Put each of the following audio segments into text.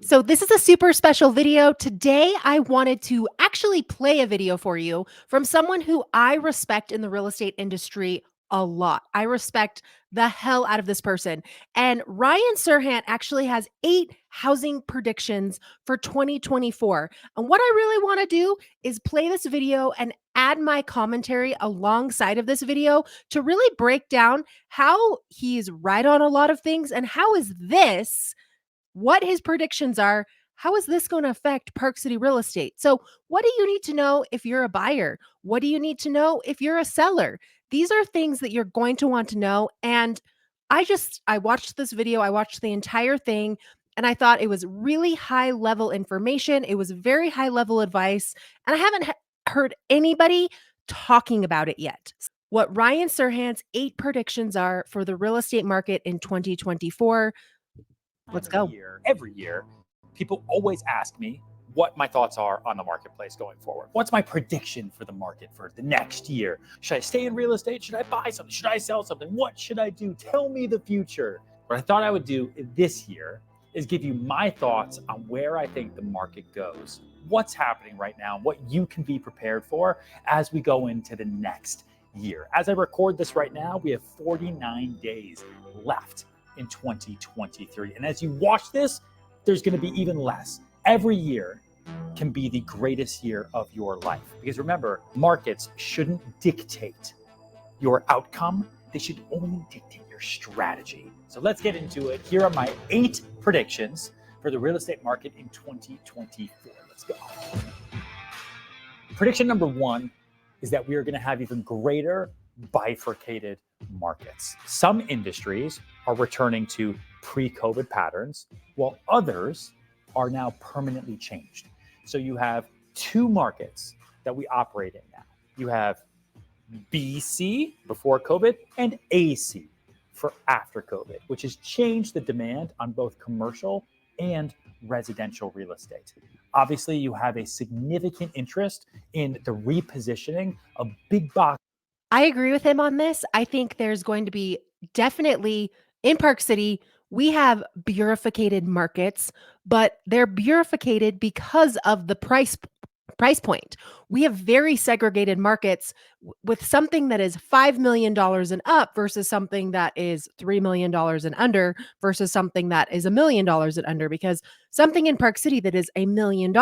So this is a super special video. Today, I wanted to actually play a video for you from someone who I respect in the real estate industry a lot. I respect the hell out of this person. And Ryan Serhant actually has 8 housing predictions for 2024. And what I really want to do is play this video and add my commentary alongside of this video to really break down how he's right on a lot of things and how is this what his predictions are. How is this going to affect Park City real estate? So, what do you need to know if you're a buyer? What do you need to know if you're a seller? These are things that you're going to want to know. And I watched this video, I watched the entire thing, and I thought it was really high level information. It was very high level advice. And I haven't heard anybody talking about it yet. What Ryan Serhant's 8 predictions are for the real estate market in 2024. Let's go. Every year, people always ask me what my thoughts are on the marketplace going forward. What's my prediction for the market for the next year? Should I stay in real estate? Should I buy something? Should I sell something? What should I do? Tell me the future. What I thought I would do this year is give you my thoughts on where I think the market goes, what's happening right now, what you can be prepared for as we go into the next year. As I record this right now, we have 49 days left in 2023. And as you watch this, there's going to be even less. Every year can be the greatest year of your life. Because remember, markets shouldn't dictate your outcome. They should only dictate your strategy. So let's get into it. Here are my 8 predictions for the real estate market in 2024. Let's go. Prediction number 1 is that we are going to have even greater bifurcated markets. Some industries are returning to pre-COVID patterns, while others are now permanently changed. So you have 2 markets that we operate in now. You have BC, before COVID, and AC, for after COVID, which has changed the demand on both commercial and residential real estate. Obviously, you have a significant interest in the repositioning of big box. I agree with him on this. I think there's going to be definitely in Park City, we have bureaucrated markets, but they're bureaucrated because of the price point. We have very segregated markets with something that is $5 million and up versus something that is $3 million and under versus something that is $1 million and under, because something in Park City that is $1 million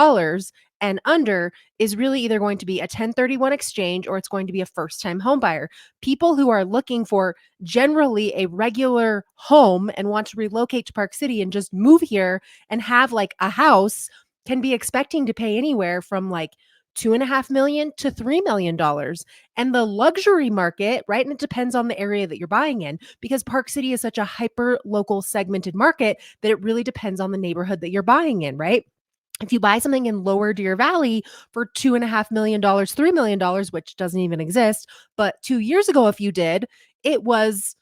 and under is really either going to be a 1031 exchange or it's going to be a first-time home buyer. People who are looking for generally a regular home and want to relocate to Park City and just move here and have like a house can be expecting to pay anywhere from like $2.5 million to $3 million. And the luxury market, right? And it depends on the area that you're buying in, because Park City is such a hyper local segmented market that it really depends on the neighborhood that you're buying in, right? If you buy something in Lower Deer Valley for $2.5 million, $3 million, which doesn't even exist, but 2 years ago, if you did, it was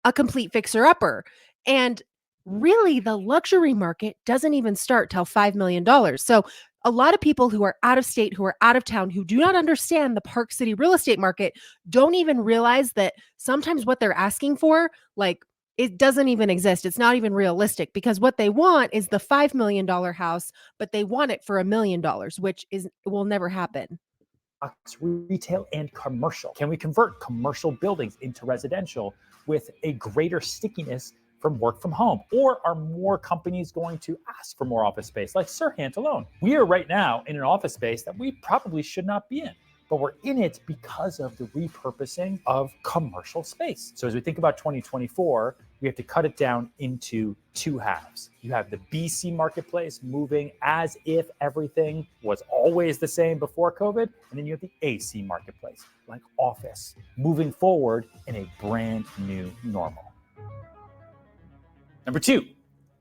a complete fixer upper. And really, the luxury market doesn't even start till $5 million. So a lot of people who are out of state, who are out of town, who do not understand the Park City real estate market, don't even realize that sometimes what they're asking for, like, it doesn't even exist. It's not even realistic, because what they want is the $5 million house, but they want it for $1 million, which will never happen. Retail and commercial. Can we convert commercial buildings into residential with a greater stickiness from work from home? Or are more companies going to ask for more office space, like Serhant alone? We are right now in an office space that we probably should not be in, but we're in it because of the repurposing of commercial space. So as we think about 2024, we have to cut it down into 2 halves. You have the BC marketplace moving as if everything was always the same before COVID. And then you have the AC marketplace, like office, moving forward in a brand new normal. Number 2,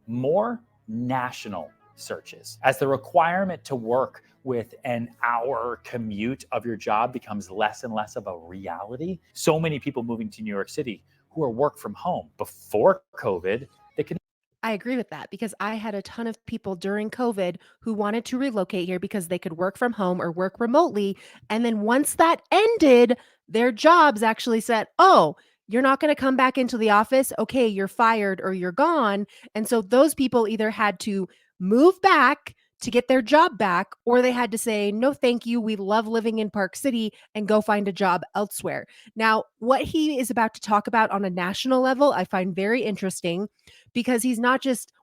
more national searches. As the requirement to work with an hour commute of your job becomes less and less of a reality, so many people moving to New York City who are work from home. Before COVID, they could. I agree with that, because I had a ton of people during COVID who wanted to relocate here because they could work from home or work remotely. And then once that ended, their jobs actually said, oh, you're not going to come back into the office. Okay, you're fired or you're gone. And so those people either had to move back to get their job back, or they had to say, no, thank you. We love living in Park City and go find a job elsewhere. Now, what he is about to talk about on a national level, I find very interesting because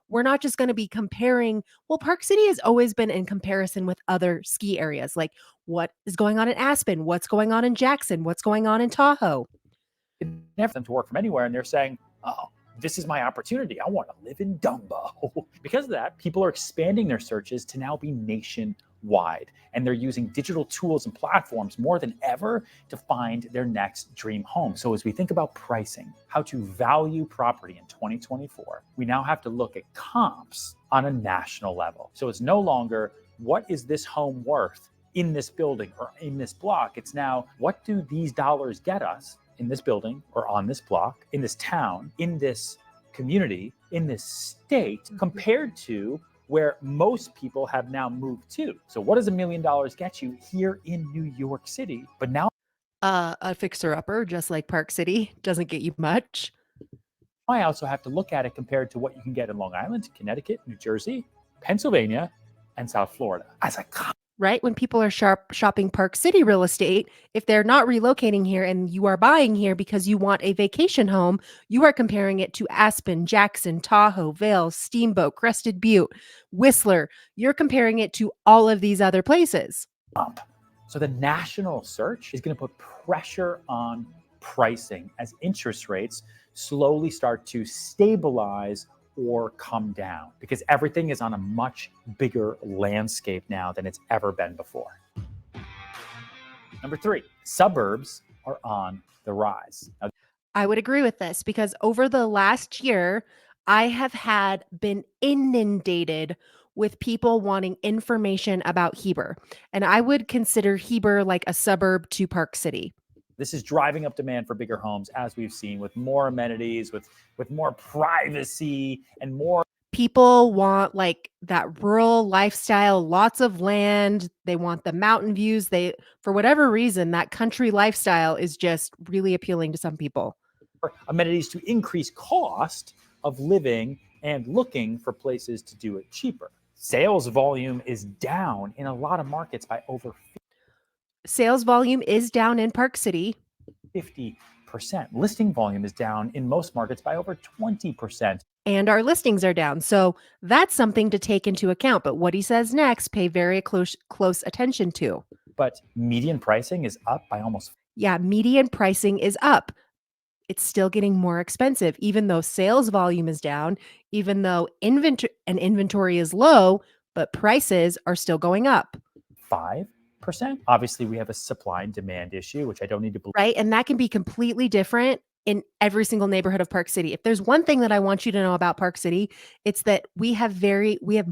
we're not just going to be comparing. Well, Park City has always been in comparison with other ski areas, like what is going on in Aspen, what's going on in Jackson, what's going on in Tahoe. Never them to work from anywhere, and they're saying, oh, this is my opportunity. I want to live in Dumbo. Because of that, people are expanding their searches to now be nationwide, and they're using digital tools and platforms more than ever to find their next dream home. So as we think about pricing, how to value property in 2024, we now have to look at comps on a national level. So it's no longer, what is this home worth in this building or in this block? It's now, what do these dollars get us in this building or on this block, in this town, in this community, in this state, compared to where most people have now moved to. So what does $1 million get you here in New York City? But now A fixer-upper, just like Park City, doesn't get you much. I also have to look at it compared to what you can get in Long Island, Connecticut, New Jersey, Pennsylvania, and South Florida. As a Right? When people are shopping Park City real estate, if they're not relocating here and you are buying here because you want a vacation home, you are comparing it to Aspen, Jackson, Tahoe, Vail, Steamboat, Crested Butte, Whistler. You're comparing it to all of these other places. So the national search is going to put pressure on pricing as interest rates slowly start to stabilize or come down, because everything is on a much bigger landscape now than it's ever been before. Number 3, suburbs are on the rise. Now, I would agree with this because over the last year, I have been inundated with people wanting information about Heber. And I would consider Heber like a suburb to Park City. this is driving up demand for bigger homes, as we've seen, with more amenities, with more privacy and more. People want like that rural lifestyle, lots of land. They want the mountain views. For whatever reason, that country lifestyle is just really appealing to some people. Amenities to increase cost of living and looking for places to do it cheaper. Sales volume is down in a lot of markets by over Sales volume is down in Park City. 50%. Listing volume is down in most markets by over 20%. And our listings are down. So that's something to take into account. But what he says next, pay very close attention to. But median pricing is up by almost. Yeah, median pricing is up. It's still getting more expensive, even though sales volume is down, even though inventory is low, but prices are still going up. 5%. Obviously, we have a supply and demand issue, which I don't need to believe. Right. And that can be completely different in every single neighborhood of Park City. If there's one thing that I want you to know about Park City, it's that we have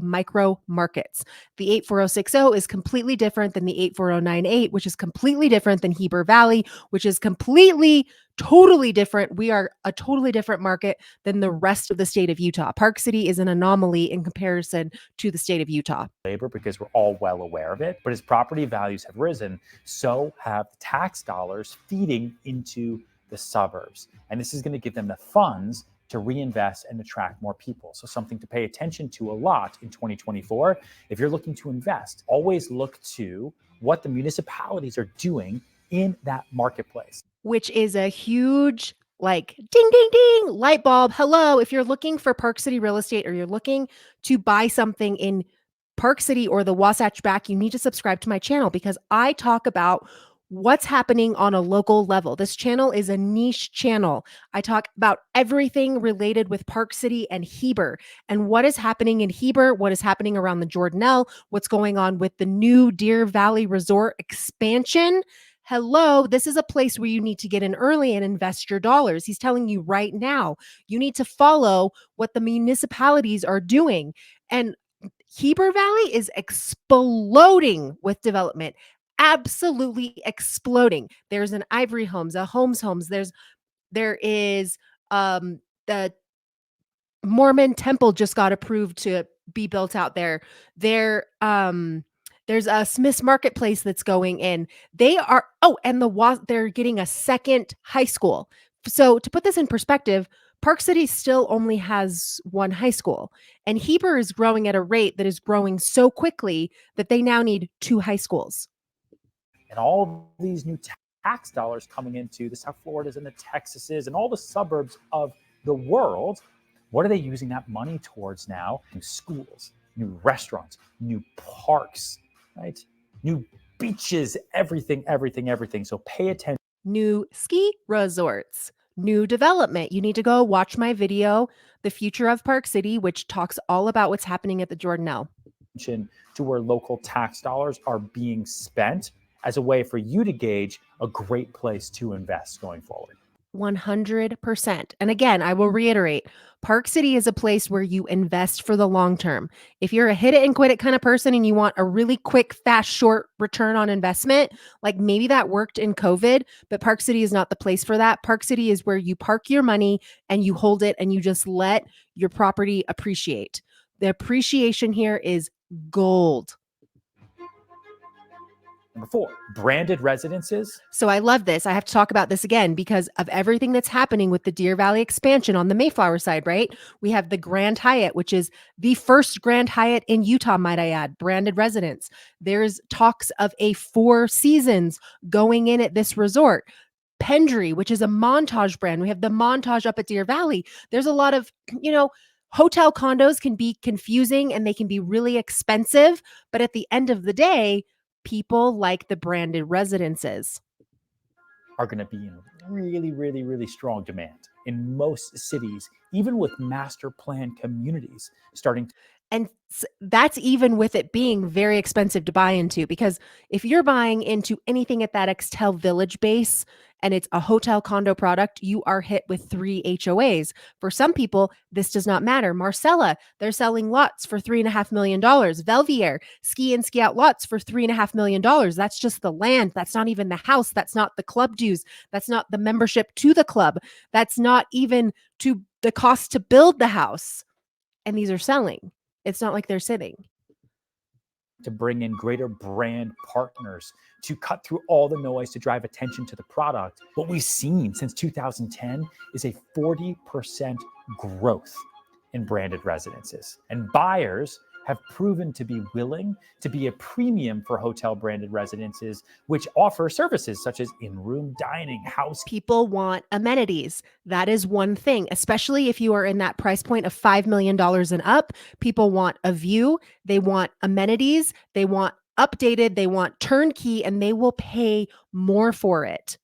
micro markets. The 84060 is completely different than the 84098, which is completely different than Heber Valley, which is totally different. We are a totally different market than the rest of the state of Utah. Park City is an anomaly in comparison to the state of Utah. Labor, because we're all well aware of it. But as property values have risen, so have tax dollars feeding into the suburbs. And this is going to give them the funds to reinvest and attract more people. So something to pay attention to a lot in 2024. If you're looking to invest, always look to what the municipalities are doing in that marketplace. Which is a huge ding, ding, ding, light bulb. Hello, if you're looking for Park City real estate or you're looking to buy something in Park City or the Wasatch Back, you need to subscribe to my channel because I talk about what's happening on a local level. This channel is a niche channel. I talk about everything related with Park City and Heber and what is happening in Heber, what is happening around the Jordanelle, what's going on with the new Deer Valley Resort expansion. Hello, this is a place where you need to get in early and invest your dollars. He's telling you right now, you need to follow what the municipalities are doing. And Heber Valley is exploding with development. Absolutely exploding. There's an Ivory Homes, a Homes. There is the Mormon temple just got approved to be built out there. There's a Smith's Marketplace that's going in. They're getting a second high school. So to put this in perspective, Park City still only has one high school, and Heber is growing at a rate that is growing so quickly that they now need two high schools. And all these new tax dollars coming into the South Floridas and the Texases and all the suburbs of the world, what are they using that money towards now? New schools, new restaurants, new parks, right? New beaches, everything, everything, everything. So pay attention. New ski resorts, new development. You need to go watch my video, The Future of Park City, which talks all about what's happening at the Jordanelle. To where local tax dollars are being spent as a way for you to gauge a great place to invest going forward. 100%. And again, I will reiterate, Park City is a place where you invest for the long term. If you're a hit it and quit it kind of person and you want a really quick, fast, short return on investment, like maybe that worked in COVID, but Park City is not the place for that. Park City is where you park your money and you hold it and you just let your property appreciate. The appreciation here is gold. Number 4, branded residences. So I love this. I have to talk about this again because of everything that's happening with the Deer Valley expansion on the Mayflower side, right? We have the Grand Hyatt, which is the first Grand Hyatt in Utah, might I add, branded residence. There's talks of a 4 Seasons going in at this resort. Pendry, which is a Montage brand. We have the Montage up at Deer Valley. There's a lot of, hotel condos can be confusing and they can be really expensive, but at the end of the day, people like the branded residences. Are going to be in really, really, really strong demand in most cities, even with master plan communities starting. And that's even with it being very expensive to buy into, because if you're buying into anything at that Extel Village base and it's a hotel condo product, you are hit with 3 HOAs. For some people, this does not matter. Marcella, they're selling lots for $3.5 million. Velvier, ski and ski out lots for $3.5 million. That's just the land. That's not even the house. That's not the club dues. That's not the membership to the club. That's not even to the cost to build the house. And these are selling. It's not like they're sitting. To bring in greater brand partners, to cut through all the noise, to drive attention to the product. What we've seen since 2010 is a 40% growth in branded residences. And buyers have proven to be willing to be a premium for hotel branded residences, which offer services such as in-room dining, house. People want amenities. That is one thing, especially if you are in that price point of $5 million and up. People want a view, they want amenities, they want updated, they want turnkey, and they will pay more for it.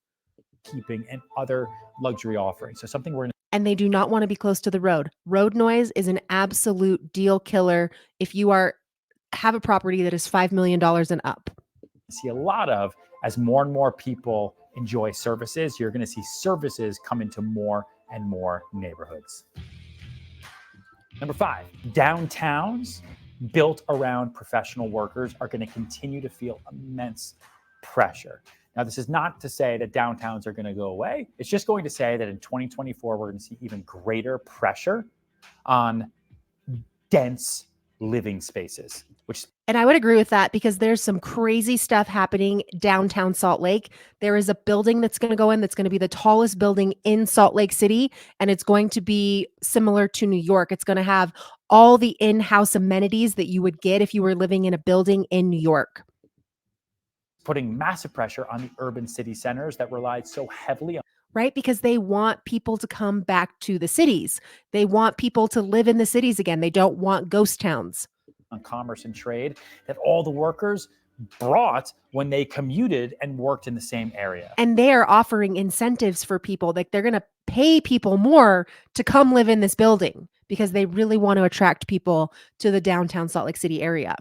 Keeping and other luxury offerings. So something we're and they do not want to be close to the road. Road noise is an absolute deal killer if you have a property that is $5 million and up. See a lot of, as more and more people enjoy services, you're going to see services come into more and more neighborhoods. Number 5, downtowns built around professional workers are going to continue to feel immense pressure. Now, this is not to say that downtowns are going to go away. It's just going to say that in 2024, we're going to see even greater pressure on dense living spaces, and I would agree with that because there's some crazy stuff happening downtown Salt Lake. There is a building that's going to go in that's going to be the tallest building in Salt Lake City, and it's going to be similar to New York. It's going to have all the in-house amenities that you would get if you were living in a building in New York. Putting massive pressure on the urban city centers that relied so heavily on. Right? Because they want people to come back to the cities. They want people to live in the cities again. They don't want ghost towns. On commerce and trade that all the workers brought when they commuted and worked in the same area. And they are offering incentives for people. Like they're going to pay people more to come live in this building because they really want to attract people to the downtown Salt Lake City area.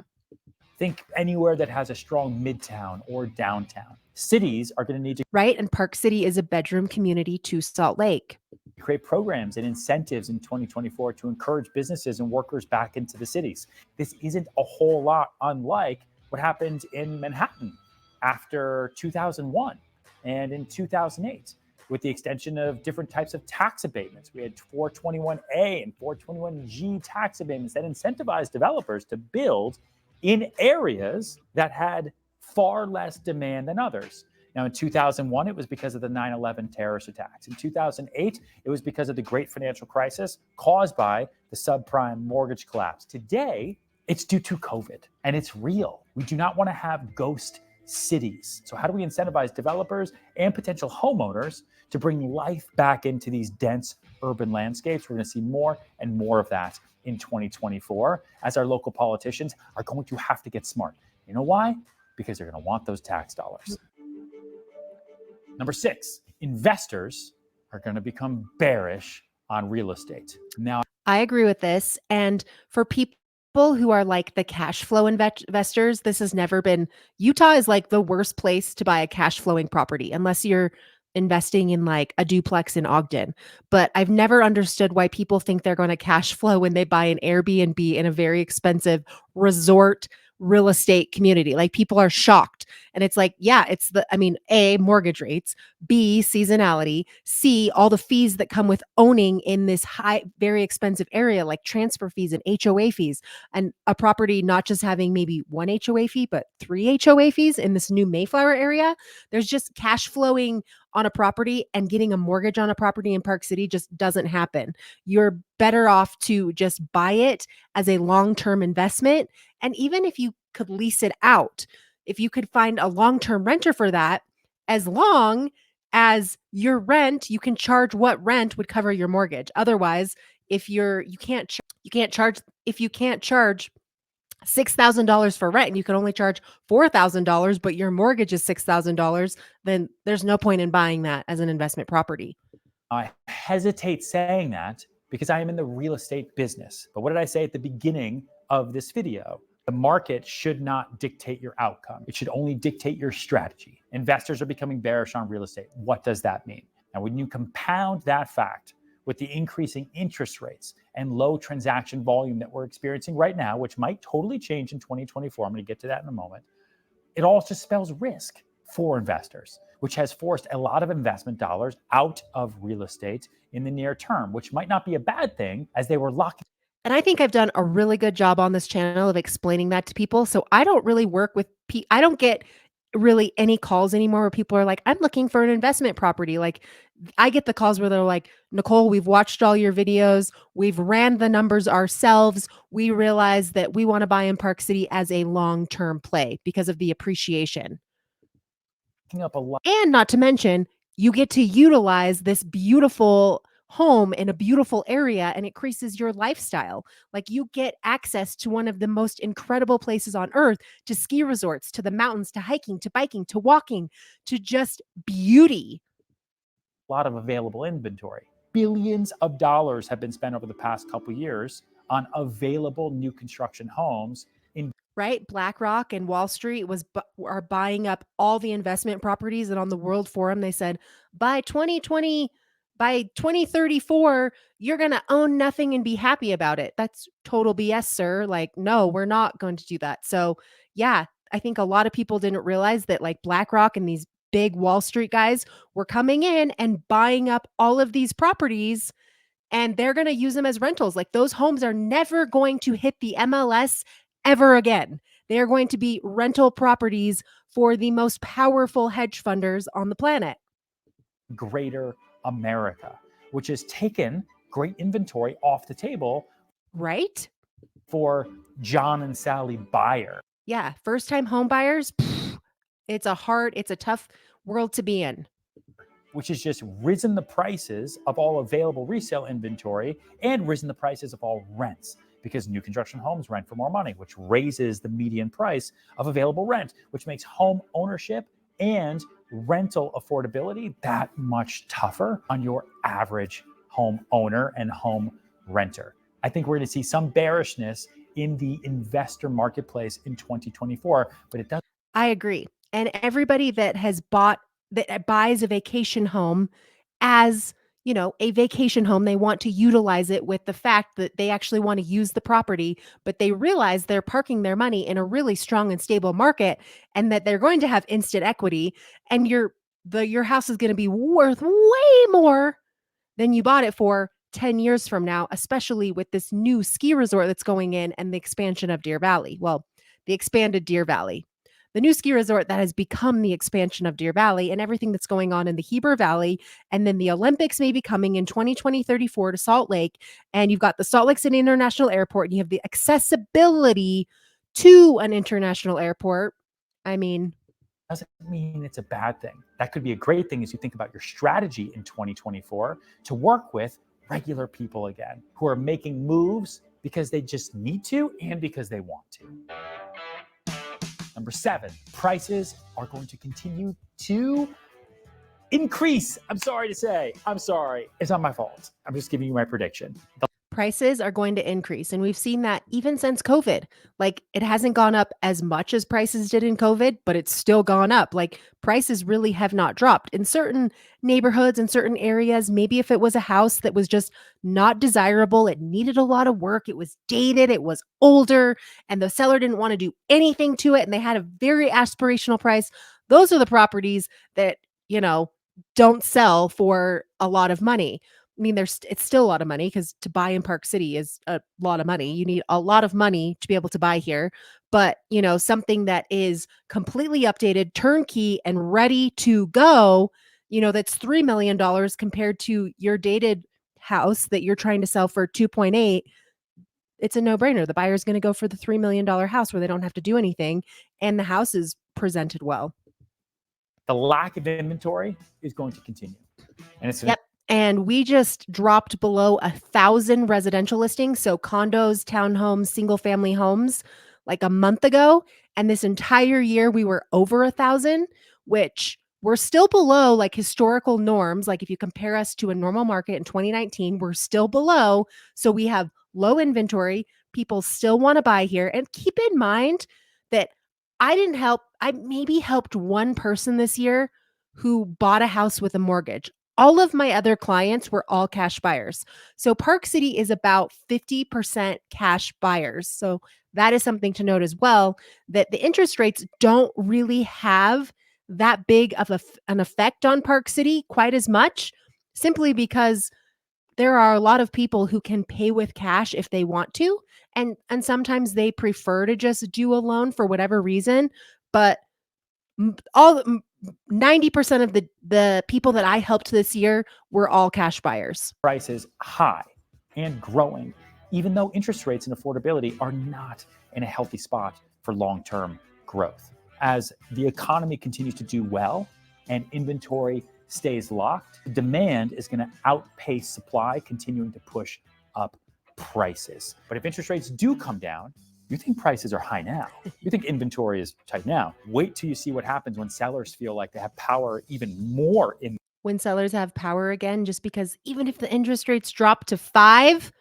Think anywhere that has a strong midtown or downtown. Cities are going to need to. Right. And Park City is a bedroom community to Salt Lake. Create programs and incentives in 2024 to encourage businesses and workers back into the cities. This isn't a whole lot unlike what happened in Manhattan after 2001 and in 2008 with the extension of different types of tax abatements. We had 421A and 421G tax abatements that incentivized developers to build in areas that had far less demand than others. Now, in 2001, it was because of the 9/11 terrorist attacks. In 2008, it was because of the great financial crisis caused by the subprime mortgage collapse. Today, it's due to COVID, and it's real. We do not want to have ghost cities. So how do we incentivize developers and potential homeowners to bring life back into these dense urban landscapes? We're going to see more and more of that in 2024, as our local politicians are going to have to get smart. You know why? Because they're going to want those tax dollars. Number 6, investors are going to become bearish on real estate. Now, I agree with this. And for people who are like the cash flow investors, this has never been, Utah is like the worst place to buy a cash flowing property unless you're investing in like a duplex in Ogden. But I've never understood why people think they're going to cash flow when they buy an Airbnb in a very expensive resort real estate community. Like people are shocked. And it's like, yeah, it's A, mortgage rates, B, seasonality, C, all the fees that come with owning in this high, very expensive area, like transfer fees and HOA fees, and a property not just having maybe one HOA fee, but 3 HOA fees in this new Mayflower area. There's just cash flowing on a property, and getting a mortgage on a property in Park City just doesn't happen. You're better off to just buy it as a long-term investment. And even if you could lease it out, if you could find a long-term renter for that, as long as your rent, you can charge what rent would cover your mortgage. Otherwise, if you can't charge $6,000 for rent and you can only charge $4,000, but your mortgage is $6,000, then there's no point in buying that as an investment property. I hesitate saying that because I am in the real estate business. But what did I say at the beginning of this video? The market should not dictate your outcome. It should only dictate your strategy. Investors are becoming bearish on real estate. What does that mean? Now, when you compound that fact with the increasing interest rates and low transaction volume that we're experiencing right now, which might totally change in 2024, I'm going to get to that in a moment, it all just spells risk for investors, which has forced a lot of investment dollars out of real estate in the near term, which might not be a bad thing as they were locked. And I think I've done a really good job on this channel of explaining that to people. So I don't really work with I don't get really any calls anymore where people are like, I'm looking for an investment property. Like I get the calls where they're like, Nicole, we've watched all your videos. We've ran the numbers ourselves. We realize that we want to buy in Park City as a long-term play because of the appreciation. Up a lot. And not to mention, you get to utilize this beautiful home in a beautiful area and it increases your lifestyle. Like you get access to one of the most incredible places on earth, to ski resorts, to the mountains, to hiking, to biking, to walking, to just beauty. A lot of available inventory. Billions of dollars have been spent over the past couple years on available new construction homes in right? BlackRock and Wall Street are buying up all the investment properties, and on the World Forum they said by 2034 you're going to own nothing and be happy about it. That's total BS, sir. Like, no, we're not going to do that. So, yeah, I think a lot of people didn't realize that like BlackRock and these big Wall Street guys were coming in and buying up all of these properties, and they're going to use them as rentals. Like those homes are never going to hit the MLS ever again. They are going to be rental properties for the most powerful hedge funders on the planet. Greater America, which has taken great inventory off the table. Right? For John and Sally buyer. Yeah. First-time home buyers, it's a tough world to be in. Which has just risen the prices of all available resale inventory and risen the prices of all rents, because new construction homes rent for more money, which raises the median price of available rent, which makes home ownership and rental affordability that much tougher on your average home owner and home renter. I think we're going to see some bearishness in the investor marketplace in 2024, but it does. I agree. And everybody that buys a vacation home as, a vacation home, they want to utilize it with the fact that they actually want to use the property, but they realize they're parking their money in a really strong and stable market and that they're going to have instant equity, and your house is going to be worth way more than you bought it for 10 years from now, especially with this new ski resort that's going in and the expansion of Deer Valley. Well, the expanded Deer Valley. the new ski resort that has become the expansion of Deer Valley and everything that's going on in the Heber Valley. And then the Olympics may be coming in 2034 to Salt Lake. And you've got the Salt Lake City International Airport, and you have the accessibility to an international airport. I mean, doesn't mean it's a bad thing. That could be a great thing as you think about your strategy in 2024 to work with regular people again who are making moves because they just need to and because they want to. Number 7, prices are going to continue to increase. I'm sorry to say. I'm sorry. It's not my fault. I'm just giving you my prediction. prices are going to increase. And we've seen that even since COVID. Like, it hasn't gone up as much as prices did in COVID, but it's still gone up. Like, prices really have not dropped in certain neighborhoods, in certain areas. Maybe if it was a house that was just not desirable, it needed a lot of work, it was dated, it was older, and the seller didn't want to do anything to it, and they had a very aspirational price. Those are the properties that, don't sell for a lot of money. I mean, it's still a lot of money because to buy in Park City is a lot of money. You need a lot of money to be able to buy here. But, something that is completely updated, turnkey, and ready to go, that's $3 million compared to your dated house that you're trying to sell for 2.8. It's a no-brainer. The buyer's going to go for the $3 million house where they don't have to do anything, and the house is presented well. The lack of inventory is going to continue. And it's Yep. And we just dropped below 1,000 residential listings. So condos, townhomes, single family homes, like a month ago. And this entire year we were over 1,000, which we're still below like historical norms. Like if you compare us to a normal market in 2019, we're still below. So we have low inventory. People still want to buy here. And keep in mind that I maybe helped one person this year who bought a house with a mortgage. All of my other clients were all cash buyers. So Park City is about 50% cash buyers. So that is something to note as well, that the interest rates don't really have that big of an effect on Park City quite as much, simply because there are a lot of people who can pay with cash if they want to. And sometimes they prefer to just do a loan for whatever reason. But all 90% of the people that I helped this year were all cash buyers. Prices high and growing, even though interest rates and affordability are not in a healthy spot for long-term growth. As the economy continues to do well and inventory stays locked, demand is going to outpace supply, continuing to push up prices. But if interest rates do come down, you think prices are high now. You think inventory is tight now. Wait till you see what happens when sellers feel like they have power even more in. When sellers have power again, just because even if the interest rates drop to 5,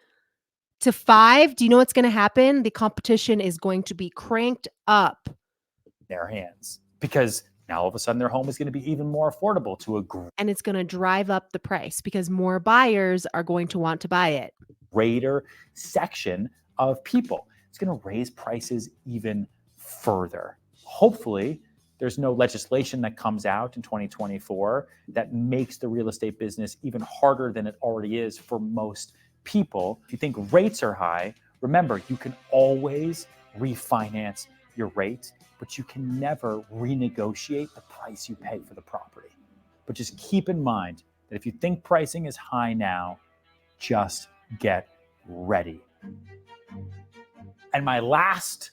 do you know what's going to happen? The competition is going to be cranked up. Their hands. Because now all of a sudden their home is going to be even more affordable to a and it's going to drive up the price because more buyers are going to want to buy it. Greater section of people. It's going to raise prices even further. Hopefully, there's no legislation that comes out in 2024 that makes the real estate business even harder than it already is for most people. If you think rates are high, remember, you can always refinance your rate, but you can never renegotiate the price you pay for the property. But just keep in mind that if you think pricing is high now, just get ready. And my last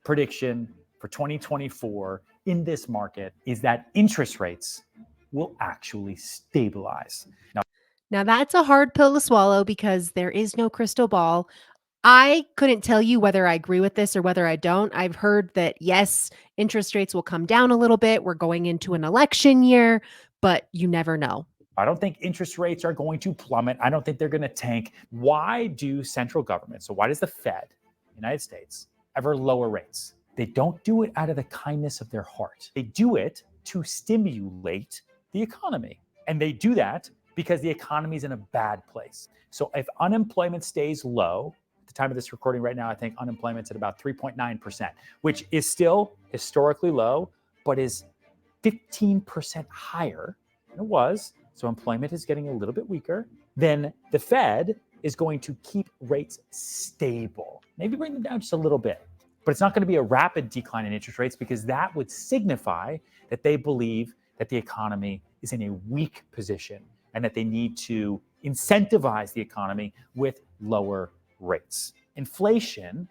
prediction for 2024 in this market is that interest rates will actually stabilize. Now that's a hard pill to swallow because there is no crystal ball. I couldn't tell you whether I agree with this or whether I don't. I've heard that, yes, interest rates will come down a little bit. We're going into an election year, but you never know. I don't think interest rates are going to plummet. I don't think they're going to tank. Why do central governments, so why does the Fed, United States, ever lower rates? They don't do it out of the kindness of their heart. They do it to stimulate the economy. And they do that because the economy is in a bad place. So if unemployment stays low, at the time of this recording right now, I think unemployment's at about 3.9%, which is still historically low, but is 15% higher than it was. So employment is getting a little bit weaker. Then the Fed is going to keep rates stable, maybe bring them down just a little bit. But it's not going to be a rapid decline in interest rates because that would signify that they believe that the economy is in a weak position and that they need to incentivize the economy with lower rates. Inflation,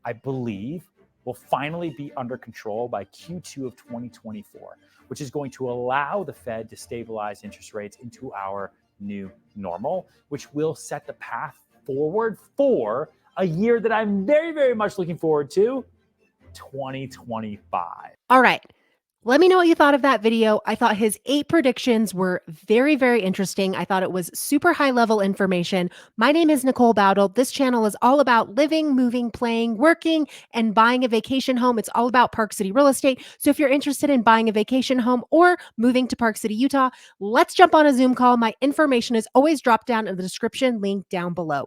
I believe, will finally be under control by Q2 of 2024, which is going to allow the Fed to stabilize interest rates into our new normal, which will set the path forward for a year that I'm very, very much looking forward to, 2025. All right. Let me know what you thought of that video. I thought his 8 predictions were very, very interesting. I thought it was super high level information. My name is Nicole Bowdle. This channel is all about living, moving, playing, working, and buying a vacation home. It's all about Park City real estate. So if you're interested in buying a vacation home or moving to Park City, Utah, let's jump on a Zoom call. My information is always dropped down in the description link down below.